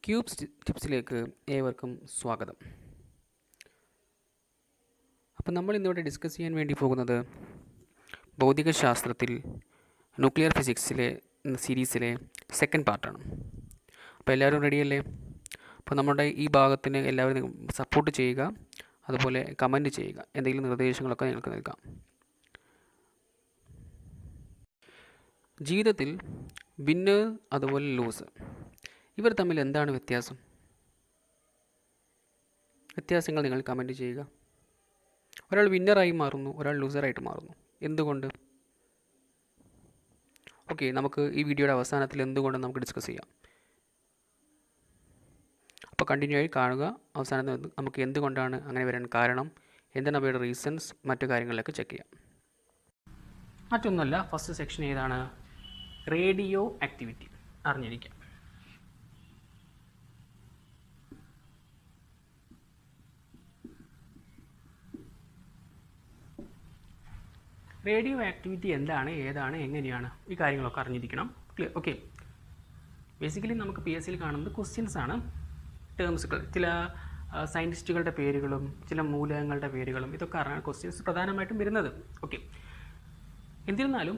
Cubes ടിപ്സിലേക്ക് ഏവർക്കും സ്വാഗതം. അപ്പോൾ നമ്മൾ ഇന്നിവിടെ ഡിസ്കസ് ചെയ്യാൻ വേണ്ടി പോകുന്നത് ഭൗതികശാസ്ത്രത്തിൽ ന്യൂക്ലിയർ ഫിസിക്സിലെ സീരീസിലെ സെക്കൻഡ് പാർട്ടാണ്. അപ്പോൾ എല്ലാവരും റെഡിയല്ലേ? അപ്പോൾ നമ്മുടെ ഈ ഭാഗത്തിന് എല്ലാവരും സപ്പോർട്ട് ചെയ്യുക, അതുപോലെ കമൻറ്റ് ചെയ്യുക, എന്തെങ്കിലും നിർദ്ദേശങ്ങളൊക്കെ നിങ്ങൾക്ക് നൽകാം. ജീവിതത്തിൽ വിന്നർ അതുപോലെ ലൂസ് ഇവർ തമ്മിൽ എന്താണ് വ്യത്യാസങ്ങൾ നിങ്ങൾ കമൻറ്റ് ചെയ്യുക. ഒരാൾ വിന്നറായി മാറുന്നു, ഒരാൾ ലൂസറായിട്ട് മാറുന്നു. എന്തുകൊണ്ട്? ഓക്കെ, നമുക്ക് ഈ വീഡിയോയുടെ അവസാനത്തിൽ എന്തുകൊണ്ട് നമുക്ക് ഡിസ്കസ് ചെയ്യാം. അപ്പോൾ കണ്ടിന്യൂ ആയി കാണുക. അവസാനത്തിൽ നമുക്ക് എന്തുകൊണ്ടാണ് അങ്ങനെ വരാൻ കാരണം, എന്താണ് അവയുടെ റീസൺസ്, മറ്റു കാര്യങ്ങളിലൊക്കെ ചെക്ക് ചെയ്യാം. മറ്റൊന്നുമല്ല, ഫസ്റ്റ് സെക്ഷൻ ഏതാണ്? റേഡിയോ ആക്ടിവിറ്റി അറിഞ്ഞിരിക്കാം. റേഡിയോ ആക്ടിവിറ്റി എന്താണ്, ഏതാണ്, എങ്ങനെയാണ്, ഈ കാര്യങ്ങളൊക്കെ അറിഞ്ഞിരിക്കണം. ക്ലിയർ? ഓക്കെ. ബേസിക്കലി നമുക്ക് PSCയിൽ കാണുന്നത് ക്വസ്റ്റ്യൻസ് ആണ്, ടേംസുകൾ, ചില സയൻറ്റിസ്റ്റുകളുടെ പേരുകളും ചില മൂലകങ്ങളുടെ പേരുകളും ഇതൊക്കെ അറിയാൻ ക്വസ്റ്റ്യൻസ് പ്രധാനമായിട്ടും വരുന്നത്. ഓക്കെ. എന്നിരുന്നാലും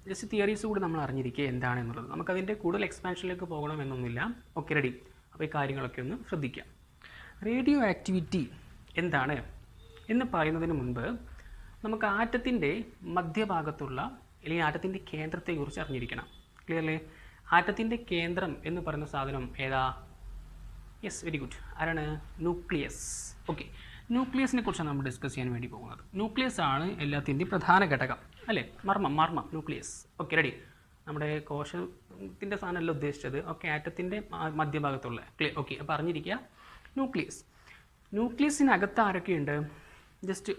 ജസ്റ്റ് തിയറീസ് കൂടി നമ്മൾ അറിഞ്ഞിരിക്കുക എന്താണ് എന്നുള്ളത്. നമുക്കതിൻ്റെ കൂടുതൽ എക്സ്പാൻഷനിലേക്ക് പോകണമെന്നൊന്നുമില്ല. Okay, ready? അപ്പോൾ ഈ കാര്യങ്ങളൊക്കെ ഒന്ന് ശ്രദ്ധിക്കാം. റേഡിയോ ആക്ടിവിറ്റി എന്താണ് എന്ന് പറയുന്നതിന് മുൻപ് നമുക്ക് ആറ്റത്തിൻ്റെ മധ്യഭാഗത്തുള്ള അല്ലെങ്കിൽ ആറ്റത്തിൻ്റെ കേന്ദ്രത്തെക്കുറിച്ച് അറിഞ്ഞിരിക്കണം. ക്ലിയർലി? ആറ്റത്തിൻ്റെ കേന്ദ്രം എന്ന് പറയുന്ന സാധനം ഏതാ? Yes, very good. ആരാണ്? ന്യൂക്ലിയസ്. ഓക്കെ, ന്യൂക്ലിയസിനെ കുറിച്ചാണ് നമ്മൾ ഡിസ്കസ് ചെയ്യാൻ വേണ്ടി പോകുന്നത്. ന്യൂക്ലിയസ് ആണ് എല്ലാത്തിൻ്റെയും പ്രധാന ഘടകം, അല്ലേ? മർമ്മം, ന്യൂക്ലിയസ്. Okay, ready? നമ്മുടെ കോശത്തിൻ്റെ സാധനമല്ല ഉദ്ദേശിച്ചത്. ഓക്കെ, ആറ്റത്തിൻ്റെ മധ്യഭാഗത്തുള്ള. ക്ലിയർ? ഓക്കെ, അപ്പോൾ അറിഞ്ഞിരിക്കുക ന്യൂക്ലിയസിനകത്ത് ആരൊക്കെയുണ്ട്? ജസ്റ്റ്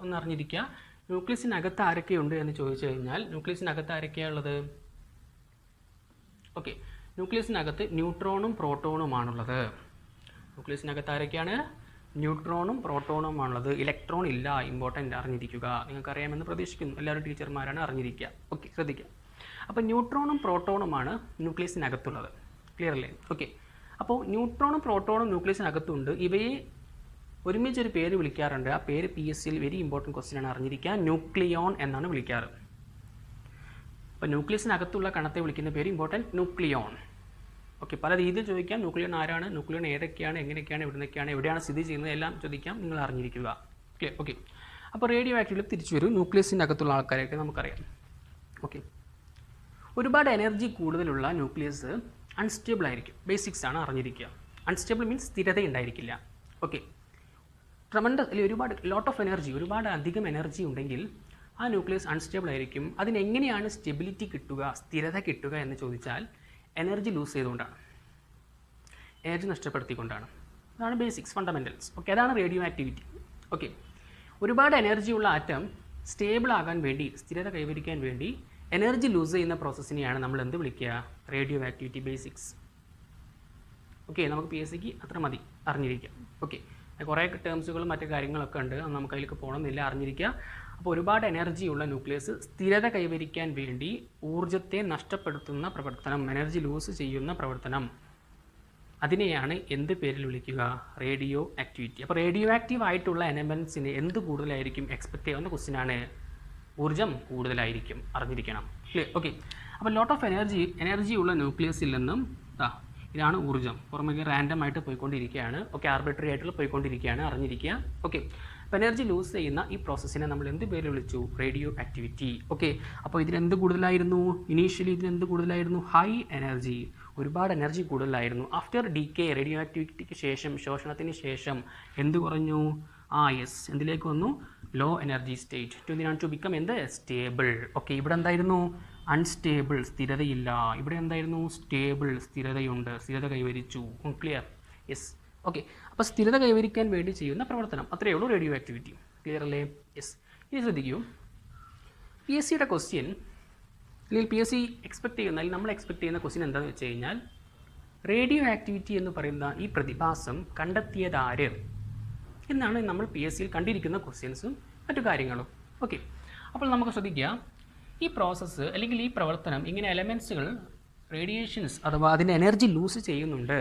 ഒന്ന് അറിഞ്ഞിരിക്കുക. ന്യൂക്ലിയസിനകത്ത് ആരൊക്കെയുണ്ട് എന്ന് ചോദിച്ചു കഴിഞ്ഞാൽ ന്യൂക്ലിയസിനകത്ത് ആരൊക്കെയാണുള്ളത്? ഓക്കെ, ന്യൂക്ലിയസിനകത്ത് ന്യൂട്രോണും പ്രോട്ടോണുമാണുള്ളത്. ന്യൂക്ലിയസിനകത്ത് ആരൊക്കെയാണ്? ന്യൂട്രോണും പ്രോട്ടോണുമാണുള്ളത്. ഇലക്ട്രോൺ ഇല്ല. ഇമ്പോർട്ടൻ്റ്, അറിഞ്ഞിരിക്കുക. നിങ്ങൾക്കറിയാമെന്ന് പ്രതീക്ഷിക്കുന്നു. എല്ലാവരും ടീച്ചർമാരാണ്, അറിഞ്ഞിരിക്കുക. ഓക്കെ, ശ്രദ്ധിക്കുക. അപ്പോൾ ന്യൂട്രോണും പ്രോട്ടോണുമാണ് ന്യൂക്ലിയസിനകത്തുള്ളത്. ക്ലിയർ അല്ലേ? ഓക്കെ. അപ്പോൾ ന്യൂട്രോണും പ്രോട്ടോണും ന്യൂക്ലിയസിനകത്തുണ്ട്. ഇവയെ ഒരുമിച്ചൊരു പേര് വിളിക്കാറുണ്ട്. ആ പേര് PSCയിൽ വെരി ഇമ്പോർട്ടൻറ്റ് ക്വസ്റ്റ്യൻ ആണ്, അറിഞ്ഞിരിക്കുക. ന്യൂക്ലിയോൺ എന്നാണ് വിളിക്കാറ്. അപ്പോൾ ന്യൂക്ലിയസിനകത്തുള്ള കണത്തെ വിളിക്കുന്ന പേര് ഇമ്പോർട്ടൻറ്റ്, ന്യൂക്ലിയോൺ. ഓക്കെ, പല രീതിയിൽ ചോദിക്കാം. ന്യൂക്ലിയോൺ ആരാണ്, ന്യൂക്ലിയോൺ ഏതൊക്കെയാണ്, എങ്ങനെയൊക്കെയാണ്, എവിടെയാണ് സ്ഥിതി ചെയ്യുന്നത്, എല്ലാം ചോദിക്കാം. നിങ്ങൾ അറിഞ്ഞിരിക്കുക. ക്ലിയർ? ഓക്കെ. അപ്പോൾ റേഡിയോ ആക്ടിവിറ്റി തിരിച്ചു വരും. ന്യൂക്ലിയസിനകത്തുള്ള ആൾക്കാരെയൊക്കെ നമുക്കറിയാം. ഓക്കെ, ഒരുപാട് എനർജി കൂടുതലുള്ള ന്യൂക്ലിയസ് അൺസ്റ്റേബിൾ ആയിരിക്കും. ബേസിക്സ് ആണ്, അറിഞ്ഞിരിക്കുക. അൺസ്റ്റേബിൾ മീൻസ് സ്ഥിരത ഉണ്ടായിരിക്കില്ല. ഓക്കെ, ട്രമൻഡസ് അല്ലെങ്കിൽ ലോട്ട് ഓഫ് എനർജി, ഒരുപാട് അധികം എനർജി ഉണ്ടെങ്കിൽ ആ ന്യൂക്ലിയസ് അൺസ്റ്റേബിൾ ആയിരിക്കും. അതിനെങ്ങനെയാണ് സ്റ്റെബിലിറ്റി കിട്ടുക, സ്ഥിരത കിട്ടുക എന്ന് ചോദിച്ചാൽ എനർജി ലൂസ് ചെയ്തുകൊണ്ടാണ്, എനർജി നഷ്ടപ്പെടുത്തിക്കൊണ്ടാണ്. അതാണ് ബേസിക്സ്, ഫണ്ടമെൻ്റൽസ്. ഓക്കെ, അതാണ് റേഡിയോ ആക്ടിവിറ്റി. ഓക്കെ, ഒരുപാട് എനർജിയുള്ള ആറ്റം സ്റ്റേബിൾ ആകാൻ വേണ്ടി, സ്ഥിരത കൈവരിക്കാൻ വേണ്ടി എനർജി ലൂസ് ചെയ്യുന്ന പ്രോസസ്സിനെയാണ് നമ്മൾ എന്ത് വിളിക്കുക? Radio activity. ബേസിക്സ്. ഓക്കെ, നമുക്ക് PSCക്ക് അത്ര മതി, അറിഞ്ഞിരിക്കുക. ഓക്കെ, കുറേ ടേംസുകളും മറ്റു കാര്യങ്ങളൊക്കെ ഉണ്ട്, അത് നമുക്ക് അതിലേക്ക് പോകണമെന്നില്ല, അറിഞ്ഞിരിക്കുക. അപ്പോൾ ഒരുപാട് എനർജിയുള്ള ന്യൂക്ലിയസ് സ്ഥിരത കൈവരിക്കാൻ വേണ്ടി ഊർജ്ജത്തെ നഷ്ടപ്പെടുത്തുന്ന പ്രവർത്തനം, എനർജി ലൂസ് ചെയ്യുന്ന പ്രവർത്തനം, അതിനെയാണ് എന്ത് പേരിൽ വിളിക്കുക? Radio activity. അപ്പോൾ റേഡിയോ ആക്റ്റീവ് ആയിട്ടുള്ള എലമെൻസിന് എന്ത് കൂടുതലായിരിക്കും? എക്സ്പെക്ട് ചെയ്യാവുന്ന ക്വസ്റ്റ്യനാണ്. ഊർജ്ജം കൂടുതലായിരിക്കും, അറിഞ്ഞിരിക്കണം. ക്ലിയർ? ഓക്കെ. അപ്പോൾ ലോട്ട് ഓഫ് എനർജിയുള്ള ന്യൂക്ലിയസിൽ നിന്നും ഇതാണ് ഊർജ്ജം പുറമേക്ക് റാൻഡം ആയിട്ട് പോയിക്കൊണ്ടിരിക്കുകയാണ്. ഓക്കെ, ആർബിട്രറി ആയിട്ടുള്ള പോയിക്കൊണ്ടിരിക്കുകയാണ്, അറിഞ്ഞിരിക്കുക. ഓക്കെ, അപ്പോൾ എനർജി ലൂസ് ചെയ്യുന്ന ഈ പ്രോസസ്സിനെ നമ്മൾ എന്ത് പേര് വിളിച്ചു? Radio activity. ഓക്കെ, അപ്പോൾ ഇതിനെന്ത് കൂടുതലായിരുന്നു? ഇനീഷ്യലി ഇതിനെന്ത് കൂടുതലായിരുന്നു? ഹൈ എനർജി, ഒരുപാട് എനർജി കൂടുതലായിരുന്നു. ആഫ്റ്റർ ഡീകേ, റേഡിയോ ആക്ടിവിറ്റിക്ക് ശേഷം, ശോഷണത്തിന് ശേഷം എന്ത് കുറഞ്ഞു? യെസ്, എന്തിലേക്ക് വന്നു? Low energy state to become എന്ത്? സ്റ്റേബിൾ. ഓക്കെ, ഇവിടെ എന്തായിരുന്നു? അൺസ്റ്റേബിൾ, സ്ഥിരതയില്ല. ഇവിടെ എന്തായിരുന്നു? സ്റ്റേബിൾ, സ്ഥിരതയുണ്ട്, സ്ഥിരത കൈവരിച്ചു. ക്ലിയർ? യെസ്. ഓക്കെ, അപ്പോൾ സ്ഥിരത കൈവരിക്കാൻ വേണ്ടി ചെയ്യുന്ന പ്രവർത്തനം, അത്രയേ ഉള്ളൂ റേഡിയോ ആക്ടിവിറ്റി. ക്ലിയർ അല്ലേ? യെസ്. ഇനി ശ്രദ്ധിക്കൂ, PSCയുടെ ക്വസ്റ്റ്യൻ അല്ലെങ്കിൽ PSC എക്സ്പെക്ട് ചെയ്യുന്ന, അല്ലെങ്കിൽ നമ്മൾ എക്സ്പെക്ട് ചെയ്യുന്ന ക്വസ്റ്റ്യൻ എന്താണെന്ന് വെച്ച് കഴിഞ്ഞാൽ, റേഡിയോ ആക്ടിവിറ്റി എന്ന് പറയുന്ന ഈ പ്രതിഭാസം കണ്ടെത്തിയതാര് എന്നാണ് നമ്മൾ PSCയിൽ കണ്ടിരിക്കുന്ന ക്വസ്റ്റ്യൻസും മറ്റു കാര്യങ്ങളും. ഓക്കെ, അപ്പോൾ നമുക്ക് ശ്രദ്ധിക്കുക, ഈ പ്രോസസ്സ് അല്ലെങ്കിൽ ഈ പ്രവർത്തനം, ഇങ്ങനെ എലമെൻസുകൾ റേഡിയേഷൻസ് അഥവാ അതിൻ്റെ എനർജി ലൂസ് ചെയ്യുന്നുണ്ട്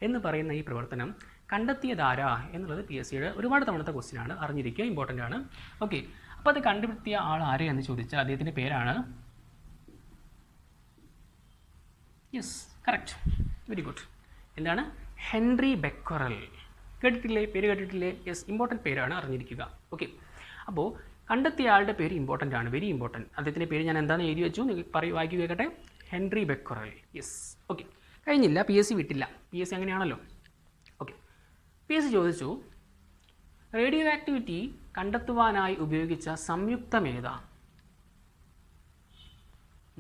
എന്ന് പറയുന്ന ഈ പ്രവർത്തനം കണ്ടെത്തിയതാരാ എന്നുള്ളത് PSC യുടെ ഒരുപാട് തവണത്തെ ക്വസ്റ്റ്യൻ ആണ്, അറിഞ്ഞിരിക്കുക, ഇമ്പോർട്ടൻ്റ് ആണ്. ഓക്കെ, അപ്പോൾ അത് കണ്ടുപിടിച്ച ആൾ ആരെയെന്ന് ചോദിച്ചാൽ അദ്ദേഹത്തിൻ്റെ പേരാണ്, യെസ് കറക്റ്റ്, വെരി ഗുഡ്, എന്താണ്, ഹെൻറി ബെക്കറൽ. കേട്ടിട്ടില്ലേ, പേര് കേട്ടിട്ടില്ലേ? യെസ്, ഇമ്പോർട്ടൻറ്റ് പേരാണ്, അറിഞ്ഞിരിക്കുക. ഓക്കെ, അപ്പോൾ കണ്ടെത്തിയ ആളുടെ പേര് ഇമ്പോർട്ടൻ്റ് ആണ്, വെരി ഇമ്പോർട്ടൻറ്റ്. അദ്ദേഹത്തിൻ്റെ പേര് ഞാൻ എന്താണ് എഴുതി വെച്ചു, നിങ്ങൾ വായിക്കുക കേട്ടെ, ഹെൻറി ബെക്കറൽ. യെസ്, ഓക്കെ, കഴിഞ്ഞില്ല, PSC വിട്ടില്ല, PSC അങ്ങനെയാണല്ലോ. ഓക്കെ, PSC ചോദിച്ചു റേഡിയോ ആക്ടിവിറ്റി കണ്ടെത്തുവാനായി ഉപയോഗിച്ച സംയുക്തമേത,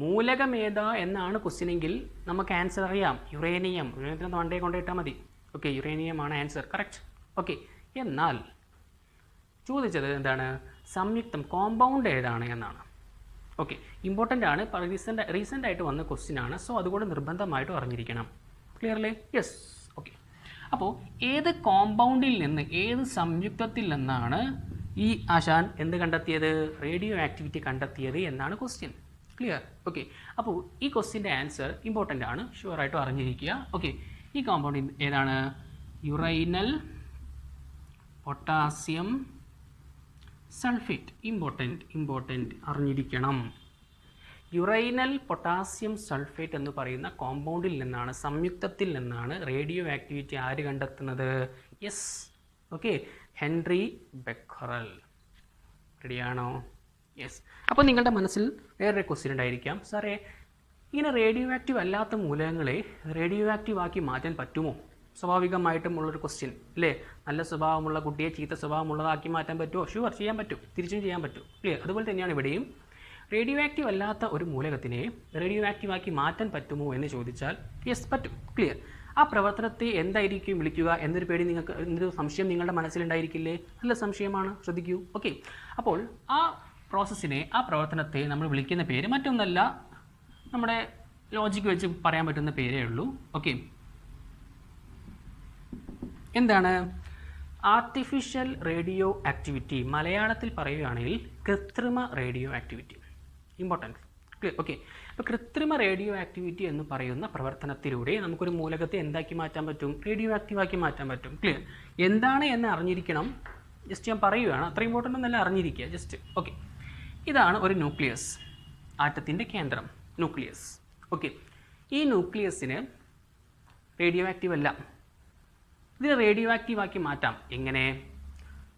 മൂലകമേത എന്നാണ് ക്വസ്റ്റ്യനെങ്കിൽ നമുക്ക് ആൻസർ അറിയാം, യുറേനിയം. യുറേനിയത്തിന് വണ്ടേ കൊണ്ടിട്ടാൽ മതി. ഓക്കെ, യുറേനിയം ആണ് ആൻസർ, കറക്റ്റ്. ഓക്കെ, എന്നാൽ ചോദിച്ചത് എന്താണ്, സംയുക്തം, കോമ്പൗണ്ട് ഏതാണ് എന്നാണ്. ഓക്കെ, ഇമ്പോർട്ടൻ്റ് ആണ്, റീസെൻ്റ് ആയിട്ട് വന്ന ക്വസ്റ്റ്യൻ ആണ്, സോ അതുകൊണ്ട് നിർബന്ധമായിട്ടും അറിഞ്ഞിരിക്കണം. ക്ലിയർ അല്ലേ? Yes, okay. അപ്പോൾ ഏത് കോമ്പൗണ്ടിൽ നിന്ന്, ഏത് സംയുക്തത്തിൽ നിന്നാണ് ഈ ആശാൻ എന്ത് കണ്ടെത്തിയത്, റേഡിയോ ആക്ടിവിറ്റി കണ്ടെത്തിയത് എന്നാണ് ക്വസ്റ്റ്യൻ. ക്ലിയർ? ഓക്കെ, അപ്പോൾ ഈ ക്വസ്റ്റ്യൻ്റെ ആൻസർ ഇമ്പോർട്ടൻ്റ് ആണ്, ഷുവറായിട്ടും അറിഞ്ഞിരിക്കുക. ഓക്കെ, ഈ കോമ്പൗണ്ട് ഏതാണ്, യുറൈനൽ പൊട്ടാസ്യം സൾഫേറ്റ്. ഇമ്പോർട്ടൻ്റ് അറിഞ്ഞിരിക്കണം. യുറൈനൽ പൊട്ടാസ്യം സൾഫേറ്റ് എന്ന് പറയുന്ന കോമ്പൗണ്ടിൽ നിന്നാണ്, സംയുക്തത്തിൽ നിന്നാണ് റേഡിയോ ആക്ടിവിറ്റി ആര് കണ്ടെത്തുന്നത്? Yes, okay, Henry Becquerel. റെഡിയാണോ? യെസ്. അപ്പോൾ നിങ്ങളുടെ മനസ്സിൽ വേറൊരു ക്വസ്റ്റ്യൻ ഉണ്ടായിരിക്കാം, സാറേ ഇങ്ങനെ റേഡിയോ ആക്റ്റീവ് അല്ലാത്ത മൂലകങ്ങളെ റേഡിയോ ആക്റ്റീവ് ആക്കി മാറ്റാൻ പറ്റുമോ? സ്വാഭാവികമായിട്ടും ഉള്ളൊരു ക്വസ്റ്റ്യൻ അല്ലേ. നല്ല സ്വഭാവമുള്ള കുട്ടിയെ ചീത്ത സ്വഭാവമുള്ളതാക്കി മാറ്റാൻ പറ്റുമോ? ഷുവർ, ചെയ്യാൻ പറ്റും, തിരിച്ചും ചെയ്യാൻ പറ്റും. ക്ലിയർ? അതുപോലെ തന്നെയാണ് ഇവിടെയും. റേഡിയോ ആക്റ്റീവ് അല്ലാത്ത ഒരു മൂലകത്തിനെ റേഡിയോ ആക്റ്റീവ് ആക്കി മാറ്റാൻ പറ്റുമോ എന്ന് ചോദിച്ചാൽ യെസ്, പറ്റും. ക്ലിയർ? ആ പ്രവർത്തനത്തെ എന്തായിരിക്കും വിളിക്കുക എന്നൊരു പേടി നിങ്ങൾക്ക്, എന്നൊരു സംശയം നിങ്ങളുടെ മനസ്സിലുണ്ടായിരിക്കില്ലേ? നല്ല സംശയമാണ്, ശ്രദ്ധിക്കൂ. ഓക്കെ, അപ്പോൾ ആ പ്രോസസ്സിനെ, ആ പ്രവർത്തനത്തെ നമ്മൾ വിളിക്കുന്ന പേര് മറ്റൊന്നല്ല, നമ്മുടെ ലോജിക്ക് വെച്ച് പറയാൻ പറ്റുന്ന പേരേ ഉള്ളൂ. ഓക്കെ, എന്താണ്? Artificial radio activity. മലയാളത്തിൽ പറയുകയാണെങ്കിൽ കൃത്രിമ radio activity. Important. Clear? Okay, അപ്പോൾ കൃത്രിമ റേഡിയോ ആക്ടിവിറ്റി എന്ന് പറയുന്ന പ്രവർത്തനത്തിലൂടെ നമുക്കൊരു മൂലകത്തെ എന്താക്കി മാറ്റാൻ പറ്റും? റേഡിയോ ആക്റ്റീവാക്കി മാറ്റാൻ പറ്റും. ക്ലിയർ? എന്താണ് എന്ന് അറിഞ്ഞിരിക്കണം. ജസ്റ്റ് ഞാൻ പറയുകയാണ്, അത്ര ഇമ്പോർട്ടൻ്റ് ഒന്നല്ല, അറിഞ്ഞിരിക്കുക ജസ്റ്റ്. ഓക്കെ, ഇതാണ് ഒരു ന്യൂക്ലിയസ്, ആറ്റത്തിൻ്റെ കേന്ദ്രം, ന്യൂക്ലിയസ്. ഓക്കെ, ഈ ന്യൂക്ലിയസിന് റേഡിയോ ആക്റ്റീവ് അല്ല, ഇതിനെ റേഡിയോ ആക്റ്റീവ് ആക്കി മാറ്റാം. എങ്ങനെ?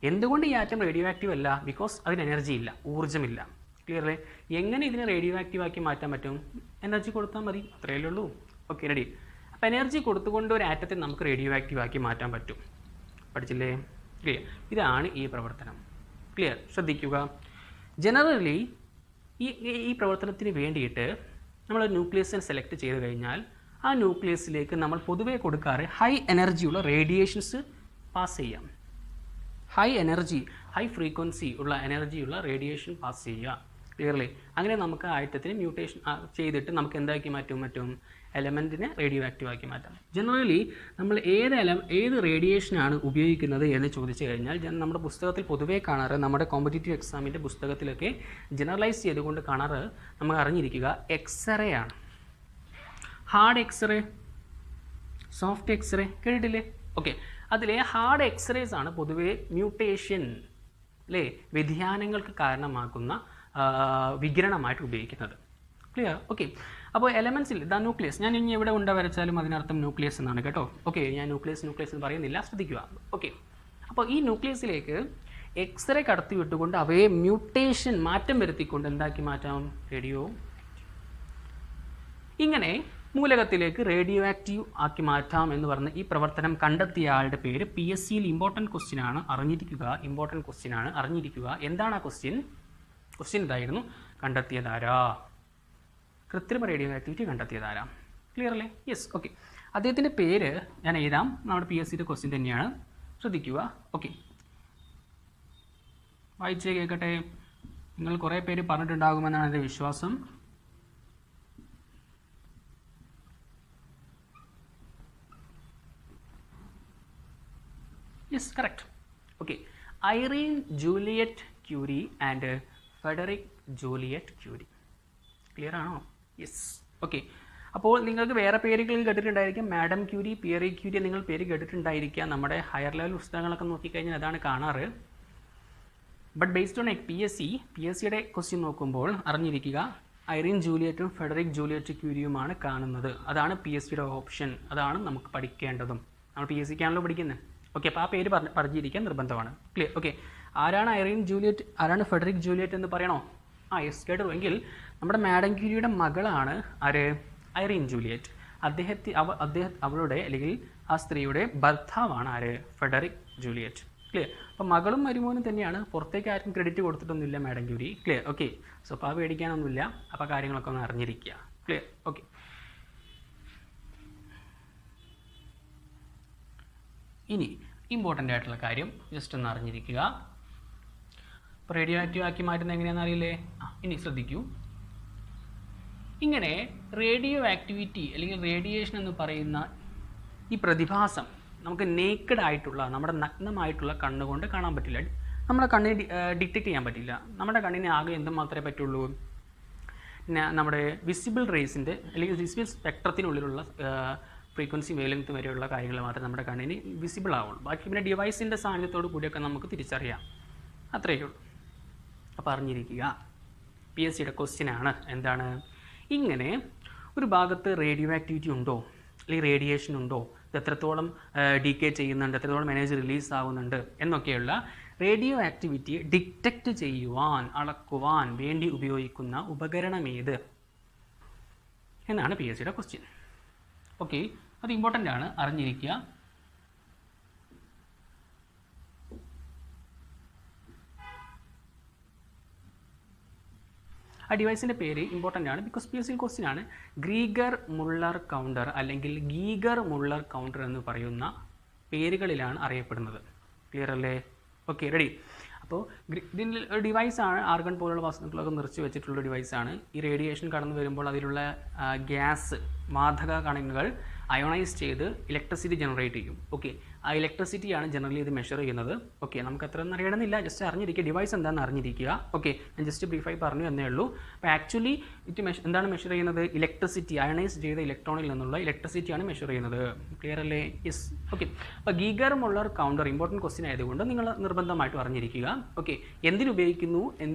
എന്തുകൊണ്ട് ഈ ആറ്റം റേഡിയോ ആക്റ്റീവ് അല്ല? ബിക്കോസ് അതിന് എനർജി ഇല്ല, ഊർജ്ജമില്ല. ക്ലിയർലേ? എങ്ങനെ ഇതിനെ റേഡിയോ ആക്റ്റീവ് ആക്കി മാറ്റാൻ പറ്റും? എനർജി കൊടുത്താൽ മതി, അത്രയല്ലേ ഉള്ളൂ. Okay, ready. അപ്പോൾ എനർജി കൊടുത്തുകൊണ്ട് ഒരു ആറ്റത്തെ നമുക്ക് റേഡിയോ ആക്റ്റീവ് ആക്കി മാറ്റാൻ പറ്റും. പഠിച്ചില്ലേ? ക്ലിയർ? ഇതാണ് ഈ പ്രവർത്തനം. ക്ലിയർ? ശ്രദ്ധിക്കുക. ജനറലി ഈ പ്രവർത്തനത്തിന് വേണ്ടിയിട്ട് നമ്മൾ ന്യൂക്ലിയസിനെ സെലക്ട് ചെയ്ത് കഴിഞ്ഞാൽ ആ ന്യൂക്ലിയസിലേക്ക് നമ്മൾ പൊതുവേ കൊടുക്കാറ് ഹൈ എനർജിയുള്ള റേഡിയേഷൻസ് പാസ് ചെയ്യാം. ഹൈ എനർജി, ഹൈ ഫ്രീക്വൻസി ഉള്ള എനർജിയുള്ള റേഡിയേഷൻ പാസ് ചെയ്യുക. ക്ലിയർലി? അങ്ങനെ നമുക്ക് ആറ്റത്തിന് മ്യൂട്ടേഷൻ ചെയ്തിട്ട് നമുക്ക് എന്താക്കി മാറ്റും? എലമെൻറ്റിനെ റേഡിയോ ആക്റ്റീവ് ആക്കി മാറ്റാം. ജനറലി നമ്മൾ ഏത് റേഡിയേഷനാണ് ഉപയോഗിക്കുന്നത് എന്ന് ചോദിച്ചു കഴിഞ്ഞാൽ നമ്മുടെ പുസ്തകത്തിൽ പൊതുവേ കാണാറ്, നമ്മുടെ കോമ്പറ്റേറ്റീവ് എക്സാമിൻ്റെ പുസ്തകത്തിലൊക്കെ ജനറലൈസ് ചെയ്തുകൊണ്ട് കാണാറ്, നമുക്ക് അറിഞ്ഞിരിക്കുക, എക്സ്റേ ആണ്. ഹാർഡ് എക്സ്റേ, സോഫ്റ്റ് എക്സ്റേ കേട്ടിട്ടില്ലേ? ഓക്കെ, അതിലെ ഹാർഡ് എക്സ്റേസ് ആണ് പൊതുവേ മ്യൂട്ടേഷൻ അല്ലേ, വ്യതിയാനങ്ങൾക്ക് കാരണമാക്കുന്ന വികിരണമായിട്ട് ഉപയോഗിക്കുന്നത്. ക്ലിയർ? ഓക്കെ, അപ്പോൾ എലമെൻസിൽ ദ ന്യൂക്ലിയസ്, ഞാൻ ഇനി എവിടെ ഉണ്ട വരച്ചാലും അതിനർത്ഥം ന്യൂക്ലിയസ് എന്നാണ് കേട്ടോ. ഓക്കെ, ഞാൻ ന്യൂക്ലിയസ് എന്ന് പറയുന്നില്ല, ശ്രദ്ധിക്കുക. ഓക്കെ, അപ്പോൾ ഈ ന്യൂക്ലിയസിലേക്ക് എക്സ്റേ കടത്തി വിട്ടുകൊണ്ട് അവയെ മ്യൂട്ടേഷൻ, മാറ്റം വരുത്തിക്കൊണ്ട് എന്താക്കി മാറ്റാം? റേഡിയോ. ഇങ്ങനെ മൂലകത്തിലേക്ക് റേഡിയോ ആക്റ്റീവ് ആക്കി മാറ്റാം എന്ന് പറഞ്ഞ് ഈ പ്രവർത്തനം കണ്ടെത്തിയ ആളുടെ പേര് PSCയിൽ ഇമ്പോർട്ടൻറ്റ് ക്വസ്റ്റ്യൻ ആണ്, അറിഞ്ഞിരിക്കുക. ഇമ്പോർട്ടൻറ്റ് ക്വസ്റ്റ്യൻ ആണ്, അറിഞ്ഞിരിക്കുക. എന്താണ് ആ ക്വസ്റ്റ്യൻ ഇതായിരുന്നു, കണ്ടെത്തിയതാരാ? കൃത്രിമ റേഡിയോ ആക്ടിവിറ്റി കണ്ടെത്തിയതാരാ? ക്ലിയർ അല്ലേ? യെസ്. ഓക്കെ, അദ്ദേഹത്തിൻ്റെ പേര് ഞാൻ എഴുതാം, നമ്മുടെ PSCയുടെ ക്വസ്റ്റ്യൻ തന്നെയാണ്, ശ്രദ്ധിക്കുക. ഓക്കെ, വായിച്ചേ കേൾക്കട്ടെ. നിങ്ങൾ കുറേ പേര് പറഞ്ഞിട്ടുണ്ടാകുമെന്നാണ് എൻ്റെ വിശ്വാസം. Yes, correct. Okay, Irene Juliet Curie and Federico Juliet Curie. Clear ആണോ? യെസ്. ഓക്കെ, അപ്പോൾ നിങ്ങൾക്ക് വേറെ പേരുകൾ കേട്ടിട്ടുണ്ടായിരിക്കും. മാഡം ക്യൂരി, പിയറി ക്യൂരി നിങ്ങൾ പേര് കേട്ടിട്ടുണ്ടായിരിക്കുക. നമ്മുടെ ഹയർ ലെവൽ പുസ്തകങ്ങളൊക്കെ നോക്കിക്കഴിഞ്ഞാൽ അതാണ് കാണാറ്. But based on P S സിയുടെ ക്വസ്റ്റ്യൻ നോക്കുമ്പോൾ അറിഞ്ഞിരിക്കുക, ഐറിൻ ജൂലിയറ്റും ഫെഡറിക് ജൂലിയറ്റ് ക്യൂരിയുമാണ് കാണുന്നത്. അതാണ് പി എസ് സിയുടെ ഓപ്ഷൻ. അതാണ് നമുക്ക് പഠിക്കേണ്ടതും. നമ്മൾ പി എസ് സിക്കാണല്ലോ പഠിക്കുന്നത്. ഓക്കെ, അപ്പോൾ ആ പേര് പറഞ്ഞിരിക്കാൻ നിർബന്ധമാണ്. ക്ലിയർ? ഓക്കെ, ആരാണ് ഐറിൻ ജൂലിയറ്റ്, ആരാണ് ഫെഡറിക് ജൂലിയറ്റ് എന്ന് പറയണോ? യെസ് കേട്ടു. എങ്കിൽ നമ്മുടെ മാഡം ക്യൂരിയുടെ മകളാണ് ആര്? Irene Joliot. അവളുടെ അല്ലെങ്കിൽ ആ സ്ത്രീയുടെ ഭർത്താവാണ് ആര്? Frederic Joliot. ക്ലിയർ? അപ്പോൾ മകളും മരുമോനും തന്നെയാണ്. പുറത്തേക്ക് ആർക്കും ക്രെഡിറ്റ് കൊടുത്തിട്ടൊന്നുമില്ല madam Curie. Clear? Okay, so അപ്പോൾ ആ പേടിക്കാനൊന്നുമില്ല. അപ്പോൾ കാര്യങ്ങളൊക്കെ ഒന്ന് അറിഞ്ഞിരിക്കുക. ക്ലിയർ? ഓക്കെ. ഇനി ഇമ്പോർട്ടൻ്റ് ആയിട്ടുള്ള കാര്യം ജസ്റ്റ് ഒന്ന് അറിഞ്ഞിരിക്കുക. ഇപ്പോൾ റേഡിയോ ആക്റ്റീവ് ആക്കി മാറ്റുന്നത് എങ്ങനെയാണെന്ന് അറിയില്ലേ? ഇനി ശ്രദ്ധിക്കൂ. ഇങ്ങനെ റേഡിയോ ആക്ടിവിറ്റി അല്ലെങ്കിൽ റേഡിയേഷൻ എന്ന് പറയുന്ന ഈ പ്രതിഭാസം നമുക്ക് നേക്കഡ് ആയിട്ടുള്ള, നമ്മുടെ നഗ്നമായിട്ടുള്ള കണ്ണുകൊണ്ട് കാണാൻ പറ്റില്ല. നമ്മുടെ കണ്ണിന് ഡിറ്റക്റ്റ് ചെയ്യാൻ പറ്റില്ല. നമ്മുടെ കണ്ണിന് ആകെ എന്ത് മാത്രമേ പറ്റുള്ളൂ? നമ്മുടെ വിസിബിൾ റേസിൻ്റെ അല്ലെങ്കിൽ വിസിബിൾ സ്പെക്ട്രത്തിനുള്ളിലുള്ള ഫ്രീക്വൻസി വേവ്ലെങ്ത് വരെയുള്ള കാര്യങ്ങൾ മാത്രമേ നമ്മുടെ കണ്ണിന് വിസിബിൾ ആവുള്ളൂ. ബാക്കി പിന്നെ ഡിവൈസിൻ്റെ സാന്നിധ്യത്തോട് കൂടിയൊക്കെ നമുക്ക് തിരിച്ചറിയാം. അത്രയേ ഉള്ളൂ. അപ്പോൾ അറിഞ്ഞിരിക്കുക, പി എസ് സിയുടെ ക്വസ്റ്റ്യനാണ്. എന്താണ്? ഇങ്ങനെ ഒരു ഭാഗത്ത് റേഡിയോ ആക്ടിവിറ്റി ഉണ്ടോ അല്ലെങ്കിൽ റേഡിയേഷൻ ഉണ്ടോ, ഇത് എത്രത്തോളം ഡീകേ ചെയ്യുന്നുണ്ട്, എത്രത്തോളം എനർജി റിലീസ് ആവുന്നുണ്ട് എന്നൊക്കെയുള്ള റേഡിയോ ആക്ടിവിറ്റിയെ ഡിറ്റക്റ്റ് ചെയ്യുവാൻ, അളക്കുവാൻ വേണ്ടി ഉപയോഗിക്കുന്ന ഉപകരണം ഏത് എന്നാണ് പി എസ് സിയുടെ ക്വസ്റ്റ്യൻ. ഓക്കെ, അത് ഇമ്പോർട്ടൻ്റ് ആണ്, അറിഞ്ഞിരിക്കുക. ആ ഡിവൈസിൻ്റെ പേര് ഇമ്പോർട്ടൻ്റ് ആണ്, because P S C question ആണ്. ഗ്രീഗർ മുള്ളർ കൗണ്ടർ അല്ലെങ്കിൽ ഗീഗർ മുള്ളർ കൗണ്ടർ എന്ന് പറയുന്ന പേരുകളിലാണ് അറിയപ്പെടുന്നത്. ക്ലിയർ അല്ലേ? Okay, ready. അപ്പോൾ ഇതിൻ്റെ ഒരു ഡിവൈസാണ്, ആർഗൺ പോലുള്ള വസ്തുക്കളൊക്കെ നിറച്ച് വെച്ചിട്ടുള്ള ഡിവൈസാണ്. ഈ റേഡിയേഷൻ കടന്നു വരുമ്പോൾ അതിലുള്ള ഗ്യാസ്, വാതക കണങ്ങൾ അയോണൈസ് ചെയ്ത് ഇലക്ട്രിസിറ്റി ജനറേറ്റ് ചെയ്യും. ഓക്കെ, ആ ഇലക്ട്രിസിറ്റിയാണ് ജനറലി ഇത് മെഷർ ചെയ്യുന്നത്. ഓക്കെ, നമുക്ക് അത്ര ഒന്നും അറിയണമെന്നില്ല, ജസ്റ്റ് അറിഞ്ഞിരിക്കുക, ഡിവൈസ് എന്താണെന്ന് അറിഞ്ഞിരിക്കുക. ഓക്കെ, ഞാൻ ജസ്റ്റ് ബ്രീഫായി പറഞ്ഞു എന്നേ ഉള്ളൂ. അപ്പോൾ ആക്ച്വലി എന്താണ് മെഷർ ചെയ്യുന്നത്? ഇലക്ട്രിസിറ്റി, അയണൈസ് ചെയ്ത ഇലക്ട്രോണിൽ നിന്നുള്ള ഇലക്ട്രിസിറ്റിയാണ് മെഷർ ചെയ്യുന്നത്. ക്ലിയർ അല്ലേ? യെസ്. ഓക്കെ, അപ്പോൾ Geiger Muller counter important question ആയതുകൊണ്ട് നിങ്ങൾ നിർബന്ധമായിട്ടും അറിഞ്ഞിരിക്കുക. ഓക്കെ, എന്തിനുപയോഗിക്കുന്നു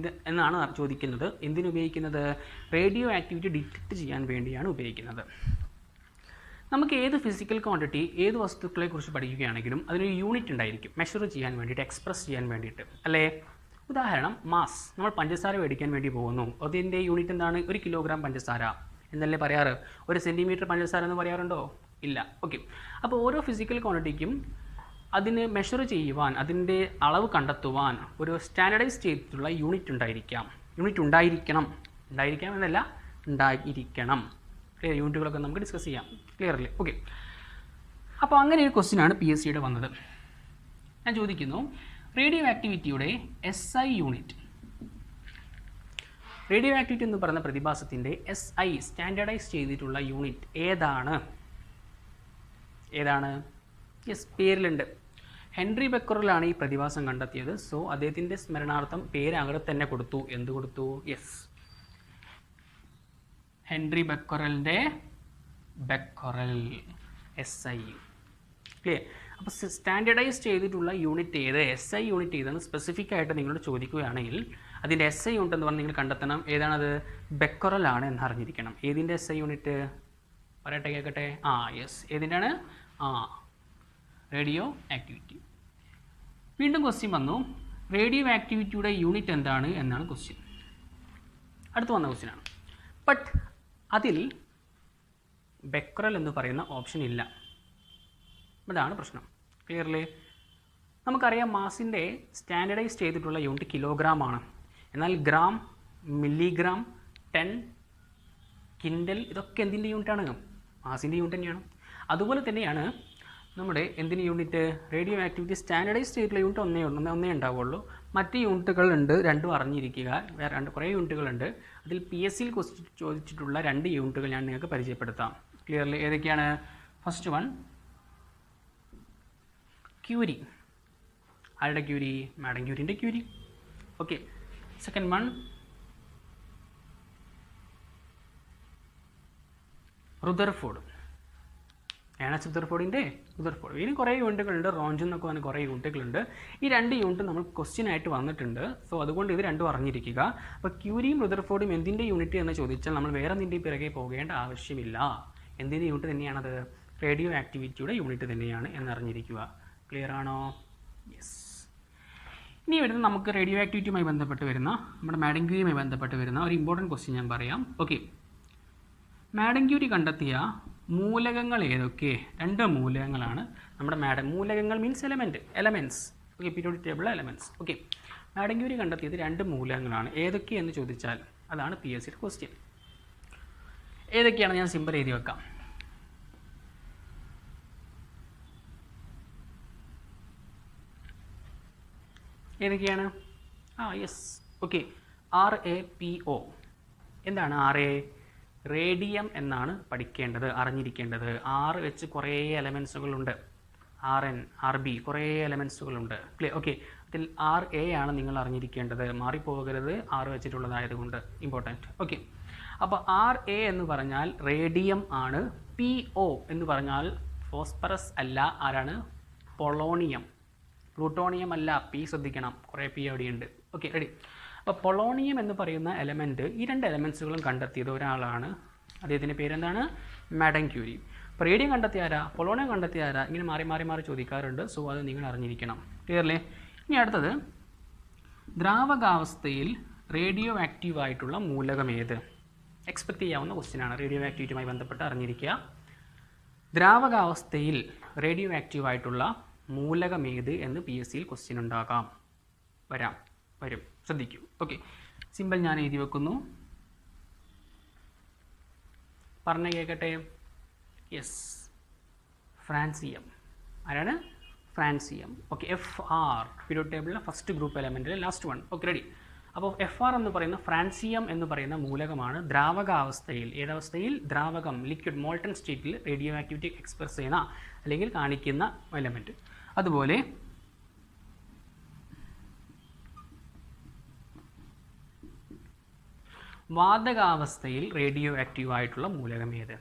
എന്നാണ് ചോദിക്കുന്നത്. എന്തിനുപയോഗിക്കുന്നത്? റേഡിയോ ആക്ടിവിറ്റി ഡിറ്റക്റ്റ് ചെയ്യാൻ വേണ്ടിയാണ് ഉപയോഗിക്കുന്നത്. നമുക്ക് ഏത് ഫിസിക്കൽ ക്വാണ്ടിറ്റി, ഏത് വസ്തുക്കളെക്കുറിച്ച് പഠിക്കുകയാണെങ്കിലും അതിനൊരു യൂണിറ്റ് ഉണ്ടായിരിക്കും മെഷർ ചെയ്യാൻ വേണ്ടിയിട്ട്, എക്സ്പ്രസ് ചെയ്യാൻ വേണ്ടിയിട്ട്, അല്ലേ? ഉദാഹരണം മാസ്. നമ്മൾ പഞ്ചസാര മേടിക്കാൻ വേണ്ടി പോകുന്നു, അതിൻ്റെ യൂണിറ്റ് എന്താണ്? 1 കിലോഗ്രാം പഞ്ചസാര എന്നല്ലേ പറയാറ്? 1 സെൻറ്റിമീറ്റർ പഞ്ചസാര എന്ന് പറയാറുണ്ടോ? ഇല്ല. ഓക്കെ, അപ്പോൾ ഓരോ ഫിസിക്കൽ ക്വാണ്ടിറ്റിക്കും അതിന് മെഷർ ചെയ്യുവാൻ, അതിൻ്റെ അളവ് കണ്ടെത്തുവാൻ ഒരു സ്റ്റാൻഡർഡൈസ് ചെയ്തിട്ടുള്ള യൂണിറ്റ് ഉണ്ടായിരിക്കാം. യൂണിറ്റ് ഉണ്ടായിരിക്കണം എന്നല്ല, ഉണ്ടായിരിക്കണം. യൂണിറ്റുകളൊക്കെ നമുക്ക് ഡിസ്കസ് ചെയ്യാം. ക്ലിയർ അല്ലേ? ഓക്കെ, അപ്പോൾ അങ്ങനെ ഒരു ക്വസ്റ്റ്യനാണ് പി എസ് സിയുടെ വന്നത്. ഞാൻ ചോദിക്കുന്നു, റേഡിയോ ആക്ടിവിറ്റിയുടെ SI യൂണിറ്റ്, റേഡിയോ ആക്ടിവിറ്റി എന്ന് പറയുന്ന പ്രതിഭാസത്തിൻ്റെ SI സ്റ്റാൻഡർഡൈസ് ചെയ്തിട്ടുള്ള യൂണിറ്റ് ഏതാണ്? യെസ്, പേരിലുണ്ട്. ഹെൻറി ബെക്കറലാണ് ഈ പ്രതിഭാസം കണ്ടെത്തിയത്. സോ അദ്ദേഹത്തിൻ്റെ സ്മരണാർത്ഥം പേര് അങ്ങനെ തന്നെ കൊടുത്തു. എന്ത് കൊടുത്തു? യെസ്, ഹെൻറി ബെക്കറലിൻ്റെ ബെക്കറൽ SI. ക്ലിയർ? അപ്പോൾ സ്റ്റാൻഡർഡൈസ് ചെയ്തിട്ടുള്ള യൂണിറ്റ് ഏത്, SI യൂണിറ്റ് ഏതെന്ന് സ്പെസിഫിക് ആയിട്ട് നിങ്ങളോട് ചോദിക്കുകയാണെങ്കിൽ അതിൻ്റെ SI യൂണിറ്റ് എന്ന് പറഞ്ഞാൽ നിങ്ങൾ കണ്ടെത്തണം. ഏതാണത്? ബെക്കറലാണ് എന്ന് അറിഞ്ഞിരിക്കണം. ഏതിൻ്റെ SI യൂണിറ്റ് പറയട്ടെ, കേൾക്കട്ടെ. യെസ്, ഏതിൻ്റെയാണ്? Radioactivity. വീണ്ടും ക്വസ്റ്റ്യൻ വന്നു, റേഡിയോ ആക്ടിവിറ്റിയുടെ യൂണിറ്റ് എന്താണ് എന്നാണ് ക്വസ്റ്റ്യൻ. അടുത്ത് വന്ന ക്വസ്റ്റ്യനാണ്. ബട്ട് അതിൽ ബെക്കറൽ എന്ന് പറയുന്ന ഓപ്ഷൻ ഇല്ല. അതാണ് പ്രശ്നം. ക്ലിയർലി? നമുക്കറിയാം മാസിൻ്റെ സ്റ്റാൻഡർഡൈസ് ചെയ്തിട്ടുള്ള യൂണിറ്റ് കിലോഗ്രാം ആണ്. എന്നാൽ ഗ്രാം, മില്ലിഗ്രാം, ടൺ, കിൻഡൽ ഇതൊക്കെ എന്തിൻ്റെ യൂണിറ്റാണ്? മാസിൻ്റെ യൂണിറ്റ് തന്നെയാണ്. അതുപോലെ തന്നെയാണ് നമ്മുടെ എന്തിന് യൂണിറ്റ്? റേഡിയോ ആക്ടിവിറ്റി സ്റ്റാൻഡർഡൈസ് ചെയ്തിട്ടുള്ള യൂണിറ്റ് ഒന്നേ ഉണ്ടാവുള്ളൂ. മറ്റ് യൂണിറ്റുകളുണ്ട്, രണ്ടും അറിഞ്ഞിരിക്കുക. വേറെ കുറേ യൂണിറ്റുകളുണ്ട്. അതിൽ പി എസ് സിയിൽ ചോദിച്ചിട്ടുള്ള 2 യൂണിറ്റുകൾ ഞാൻ നിങ്ങൾക്ക് പരിചയപ്പെടുത്താം. ക്ലിയർലി? ഏതൊക്കെയാണ്? First one Curie. ആരുടെ ക്യൂരി? മാഡം ക്യൂരിൻ്റെ Curie. Okay, second one Rutherford. Ernest റുദർഫോർഡിൻ്റെ ഇതിന് കുറേ യൂണിറ്റുകളുണ്ട്. റോഞ്ച് എന്നൊക്കെ പറഞ്ഞ കുറേ യൂണിറ്റുകളുണ്ട്. ഈ 2 യൂണിറ്റ് നമ്മൾ ക്വസ്റ്റ്യൻ ആയിട്ട് വന്നിട്ടുണ്ട്. സോ അതുകൊണ്ട് ഇത് രണ്ടും അറിഞ്ഞിരിക്കുക. അപ്പോൾ ക്യൂരിയും റുദർഫോർഡും എന്തിൻ്റെ യൂണിറ്റ് എന്ന് ചോദിച്ചാൽ നമ്മൾ വേറെ എന്തിൻ്റെ പിറകെ പോകേണ്ട ആവശ്യമില്ല. എന്തിൻ്റെ യൂണിറ്റ് തന്നെയാണത്? റേഡിയോ ആക്ടിവിറ്റിയുടെ യൂണിറ്റ് തന്നെയാണ് എന്നറിഞ്ഞിരിക്കുക. ക്ലിയർ ആണോ? യെസ്. ഇനി വരുന്ന നമുക്ക് റേഡിയോ ആക്ടിവിറ്റിയുമായി ബന്ധപ്പെട്ട് വരുന്ന നമ്മുടെ മാഡം ക്യൂരിയുമായി ബന്ധപ്പെട്ട് വരുന്ന ഒരു ഇമ്പോർട്ടൻറ്റ് ക്വസ്റ്റ്യൻ ഞാൻ പറയാം. ഓക്കെ, മാഡം ക്യൂരി കണ്ടെത്തിയ മൂലകങ്ങൾ ഏതൊക്കെ? 2 മൂലകങ്ങളാണ് നമ്മുടെ മൂലകങ്ങൾ മീൻസ് എലമെൻറ്റ്സ്. ഓക്കെ, പീരിയോഡിക് ടേബിളിലെ എലമെൻറ്റ്സ്. ഓക്കെ, മാഡം ക്യൂരി കണ്ടെത്തിയത് 2 മൂലകങ്ങളാണ്. ഏതൊക്കെ എന്ന് ചോദിച്ചാൽ അതാണ് PSCയുടെ ക്വസ്റ്റ്യൻ. ഏതൊക്കെയാണ് ഞാൻ സിമ്പിൾ എഴുതി വെക്കാം. ഏതൊക്കെയാണ്? യെസ്. Okay, RaPO. എന്താണ് RA? റേഡിയം എന്നാണ് പഠിക്കേണ്ടത്, അറിഞ്ഞിരിക്കേണ്ടത്. R വെച്ച് കുറേ എലമെൻസുകളുണ്ട്. Rn, Rb കുറേ എലമെൻസുകളുണ്ട്. ഓക്കെ, അതിൽ RA ആണ് നിങ്ങൾ അറിഞ്ഞിരിക്കേണ്ടത്. മാറിപ്പോകരുത്, R വെച്ചിട്ടുള്ളതായതുകൊണ്ട് ഇമ്പോർട്ടൻറ്റ്. ഓക്കെ, അപ്പോൾ RA എന്ന് പറഞ്ഞാൽ റേഡിയം ആണ്. PO എന്ന് പറഞ്ഞാൽ ഫോസ്ഫറസ് അല്ല. ആരാണ്? പൊളോണിയം. പ്ലൂട്ടോണിയം അല്ല. P ശ്രദ്ധിക്കണം, കുറേ P അവിടെയുണ്ട്. Okay, ready. അപ്പോൾ പൊളോണിയം എന്ന് പറയുന്ന എലമെൻറ്റ്, ഈ 2 എലമെൻസുകളും കണ്ടെത്തിയത് ഒരാളാണ്. അദ്ദേഹത്തിൻ്റെ പേരെന്താണ്? Madam Curie. അപ്പോൾ റേഡിയം കണ്ടെത്തിയാരാ, പൊളോണിയം കണ്ടെത്തിയാരാ, ഇങ്ങനെ മാറി മാറി മാറി ചോദിക്കാറുണ്ട്. സോ അത് നിങ്ങൾ അറിഞ്ഞിരിക്കണം. ക്ലിയർലേ? ഇനി അടുത്തത്, ദ്രാവകാവസ്ഥയിൽ റേഡിയോ ആക്റ്റീവ് ആയിട്ടുള്ള മൂലകം ഏത്? എക്സ്പെക്ട് ചെയ്യാവുന്ന ക്വസ്റ്റ്യനാണ്. റേഡിയോ ആക്ടിവിറ്റിയുമായി ബന്ധപ്പെട്ട് അറിഞ്ഞിരിക്കുക. ദ്രാവകാവസ്ഥയിൽ റേഡിയോ ആക്റ്റീവ് ആയിട്ടുള്ള മൂലകം ഏത് എന്ന് PSCയിൽ ക്വസ്റ്റ്യൻ ഉണ്ടാകാം. വരും, ശ്രദ്ധിക്കൂ. ഓക്കെ, സിമ്പിൾ ഞാൻ എഴുതി വെക്കുന്നു. പറഞ്ഞ കേൾക്കട്ടെ. Yes, francium. ആരാണ്? ഫ്രാൻസിയം. ഓക്കെ, FR പീരിയോഡിക് ടേബിളിലെ ഫസ്റ്റ് ഗ്രൂപ്പ് എലമെൻറ്റിലെ ലാസ്റ്റ് വൺ. Okay, ready. അപ്പോൾ FR എന്ന് പറയുന്ന ഫ്രാൻസിയം എന്ന് പറയുന്ന മൂലകമാണ് ദ്രാവകാവസ്ഥയിൽ, ഏതവസ്ഥയിൽ? ദ്രാവകം, ലിക്വിഡ്, മോൾട്ടൺ സ്റ്റേറ്റിൽ റേഡിയോ ആക്ടിവിറ്റി എക്സ്പ്രസ് ചെയ്യുന്ന അല്ലെങ്കിൽ കാണിക്കുന്ന എലമെൻറ്റ്. അതുപോലെ വാതകാവസ്ഥയിൽ റേഡിയോ ആക്റ്റീവ് ആയിട്ടുള്ള മൂലകം ഏത്?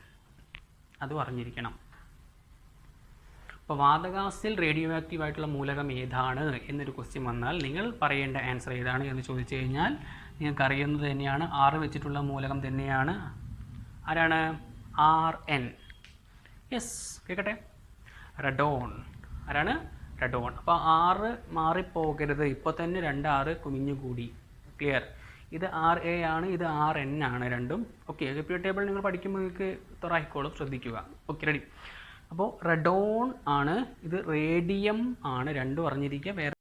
അതും അറിഞ്ഞിരിക്കണം. അപ്പോൾ വാതകാവസ്ഥയിൽ റേഡിയോ ആക്റ്റീവ് ആയിട്ടുള്ള മൂലകം ഏതാണ് എന്നൊരു ക്വസ്റ്റ്യൻ വന്നാൽ നിങ്ങൾ പറയേണ്ട ആൻസർ ഏതാണ് എന്ന് ചോദിച്ചു കഴിഞ്ഞാൽ നിങ്ങൾക്ക് അറിയുന്നത് തന്നെയാണ്. R വെച്ചിട്ടുള്ള മൂലകം തന്നെയാണ്. ആരാണ്? Rn. യെസ്, കേൾക്കട്ടെ. റഡോൺ. ആരാണ്? റഡോൺ. അപ്പോൾ R മാറിപ്പോകരുത്. ഇപ്പോൾ തന്നെ 2 R കുമിഞ്ഞുകൂടി. ക്ലിയർ? ഇത് RA ആണ്, ഇത് Rn ആണ് രണ്ടും. ഓക്കെ, പീരിയോഡിക് ടേബിൾ നിങ്ങൾ പഠിക്കുമ്പോൾ നിങ്ങൾക്ക് തുറയിക്കോളും, ശ്രദ്ധിക്കുക. Okay, ready. അപ്പോൾ റഡോൺ ആണ്, ഇത് റേഡിയം ആണ്. രണ്ടും അറിഞ്ഞിരിക്കുക. വേറെ